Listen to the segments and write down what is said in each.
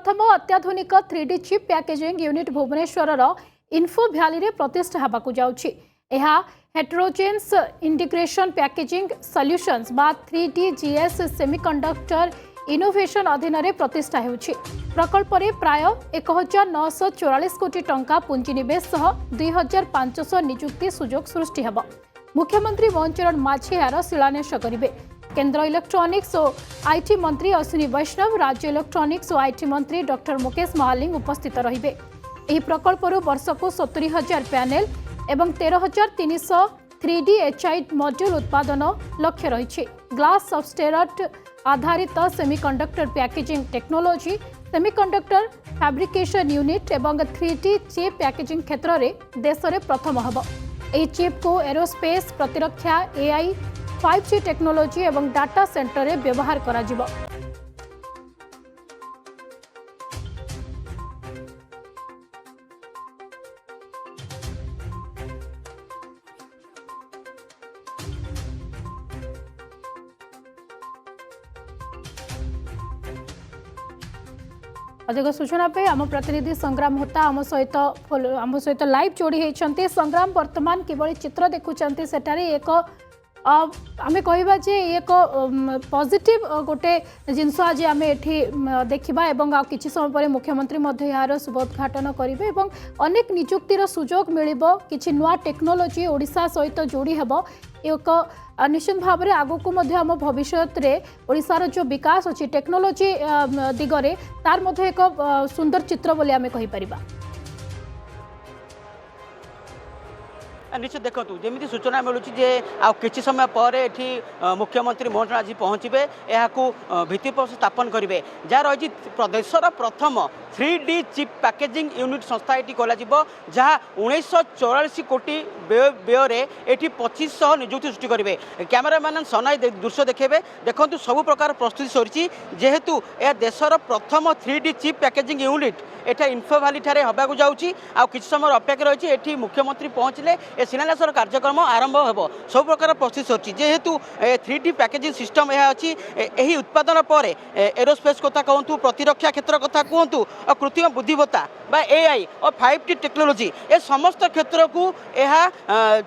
प्रथम अत्याधुनिक 3D chip packaging unit Bhubaneswar info valley रे प्रतिष्ठा होगाकू जाउछि। यह हेटेरोजेन्स इंटीग्रेशन पैकेजिंग सॉल्यूशंस बा 3DGS सेमीकंडक्टर इनोवेशन अधीन रे प्रतिष्ठा होउछि। प्रकल्प रे प्राय 1944 कोटी टंका पुंजीनिवेश सह 2500 नियुक्ति सुजोग सृष्टि हेब। मुख्यमंत्री मोहन चरण माझी यार शिलान्यास करिवे। केंद्र इलेक्ट्रॉनिक्स और आईटी मंत्री अश्विनी वैष्णव, राज्य इलेक्ट्रॉनिक्स और आईटी मंत्री डॉक्टर मुकेश महालिंग उपस्थित रहिबे। एही प्रकल्परू वर्षको 70,000 पैनेल एवं 13,300 3D HI मॉड्यूल उत्पादन लक्ष्य रही। ग्लास सबस्ट्रेट आधारित semiconductor packaging technology, semiconductor fabrication unit एवं 3D चिप पैकेजिंग क्षेत्र में देश में प्रथम हम। यह चिप को एरोस्पेस, प्रतिरक्षा, AI, 5G टेक्नोलॉजी एवं डाटा सेंटर में व्यवहार करा जिवो। अधिक सूचना पे आम प्रतिनिधि संग्राम होता आम सहित लाइव जोड़ी होती। संग्राम वर्तमान किभली चित्र देखुंट सेठारे एक आमे कहबा जे एक पॉजिटिव गोटे जिनस आज आम एठी देखा एवं आ किछि समय पर मुख्यमंत्री मध्य यार शुभोद्घाटन करेंगे और अनेक नियुक्तिर सुजोग मिलिबो। किछि नुआ टेक्नोलोजी ओडिशा सहित जोड़ी हेबो। एक निश्चित भाव में आगक आम भविष्य में ओडिशार जो विकास अच्छी टेक्नोलोजी दिगरे तार मध्य एक सुंदर चित्र बोली आमे कहि परिबा। निश्चित देखु जमी सूचना मिलूँ जे आ कि समय पर एठी मुख्यमंत्री मोहन आज पहुँचे यहाँ भित्तिप्रस्तर स्थापन करेंगे जहाँ रही प्रदेशर प्रथम 3D चिप पैकेजिंग यूनिट संस्था ये खोल जहाँ 1944 कोटी व्यय एटी 2500 नियुक्ति सृष्टि करेंगे। कैमेरामैन सनाई दृश्य देखे देखो सब प्रकार प्रस्तुति सरी जेहेतु यह देशर प्रथम 3D चिप पैकेजिंग यूनिट एटा इन्फो भ्याली ठारे हबाकू जाउची। आ किछि समय अपेक्षा रही एठी मुख्यमंत्री पहुँचले ए शिलान्यासर कार्यक्रम आरंभ हेबो। सब प्रकार प्रस्तुति सरी जेहेतु 3D पैकेजिंग सिस्टम यह अच्छी यही उत्पादन पर एरोस्पेस कथा कहतु, प्रतिरक्षा क्षेत्र कथा कहतु, और कृत्रिम बुद्धिमत्ता बा AI और 5G टेक्नोलोजी ए समस्त क्षेत्र को यह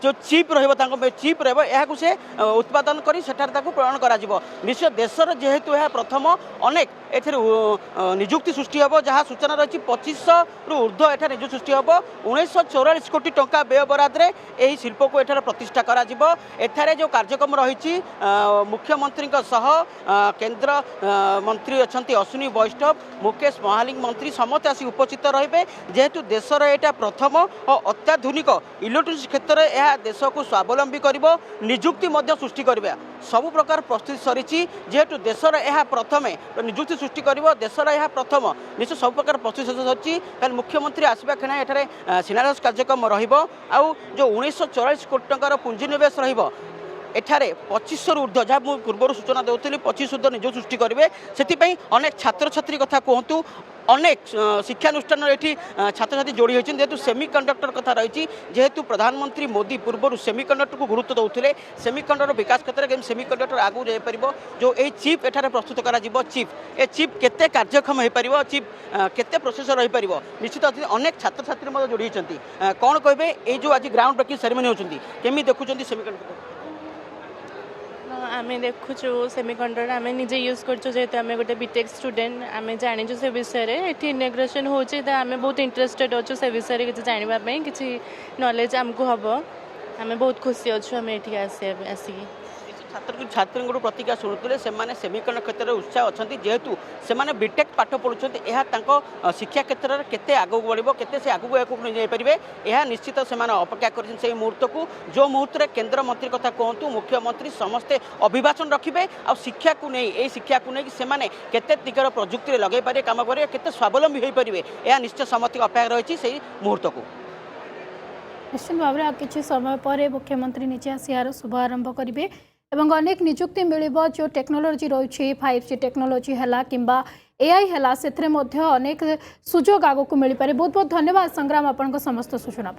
जो चिप चिप रहा से उत्पादन कर प्रेरण कर निश्चय देशर जेहेतु यह प्रथम अनेक ए नियुक्ति सृष्टि हे जहाँ सूचना रही 2500 रु ऊर्ध्व एठार नियुक्ति सृष्टि हे। 1944 कोटी टंका व्यय बराद रे यही शिल्प को एठार प्रतिष्ठा करा एठारे जो कार्यक्रम रही मुख्यमंत्री केंद्र मंत्री अच्छा अश्विनी वैष्णव, मुकेश महालिंग मंत्री समस्त आसी उपस्थित रहे जेहेतु देशर यहाँ प्रथम और अत्याधुनिक इलेक्ट्रोनिक्स क्षेत्र में यह देश को स्वावलंबी कर नियुक्ति सृष्टि कर सबु प्रकार प्रस्तुति सरी जेहेतु देशर यह प्रथम नियुक्ति सृष्टि कर देशर यह प्रथम निश्चय सब प्रकार प्रस्तुति सरी मुख्यमंत्री आसवा क्षण एठारे शिलान्यास कार्यक्रम रहिबो। आउ जो 1944 कोटी टंकार पुंजीनिवेश रहिबो एठारे 2500 रु ऊर्ध्व जहाँ पूर्व सूचना देउथिली 2500 ऊर्ध्व नियुक्ति सृष्टि करेंगे। से अनेक छात्र छात्री कथा कहतु अनेक शिक्षानुष्ठान ये छात्र छात्री जोड़ी होती जेहेतु सेमीकंडक्टर कथा रही जेहेतु प्रधानमंत्री मोदी पूर्व सेमीकंडक्टर को गुरुत्व देते सेमीकंडक्टर विकास क्षेत्र में सेमीकंडक्टर आगू जापर जो ये चिप एठारे प्रस्तुत करा चिप ए चिप केते कार्यक्षम हो पार चिप केते प्रोसेसर रही पार निश्चित अनेक छात्र छात्री जोड़ी होती कौन कहे ये जो आज ग्राउंड ब्रेकिंग सेरेमनी होती केमी देखुं सेमीकंडक्टर आम देखु सेमीकंडक्टर आम निजे यूज करेतु आम गोटे बीटेक स्टूडेंट आम जाचु से विषय ये इनग्रेसन होम बहुत इंटरेस्टेड अच्छु से विषय किसी जानापी किसी नॉलेज आमको हम आम बहुत खुशी अच्छु आम ये आसिक छात्र छात्री प्रतिक्रिया शुणुते से सेमीकंडक्टर क्षेत्र में उत्साह अच्छा जेहेतु से बीटेक पाठ पढ़ुं यह शिक्षा क्षेत्र में केते आगू बढ़ो के आगू नहीं पारे यह निश्चित से अपेक्षा कर मुहूर्त को जो मुहूर्त में केंद्र मंत्री कथा कहतु मुख्यमंत्री समस्ते अभिभाषण रखिए आ शिक्षा को नहीं ये शिक्षा को नहीं से दिगर प्रजुक्ति लगे पारे कम करेंगे केते स्वावलंबी हो पारे यह निश्चय समस्त अपेक्षा रही से मुहूर्त को निश्चित भाव में किसी समय पर मुख्यमंत्री निजे आसी यार शुभारंभ करेंगे एवं अनेक नियुक्ति मिलिबो। जो टेक्नोलोजी रही 5G टेक्नोलोजी है किंबा AI है से अनेक सुजोग आगक मिल पारे। बहुत बहुत धन्यवाद संग्राम आपन समस्त सूचना।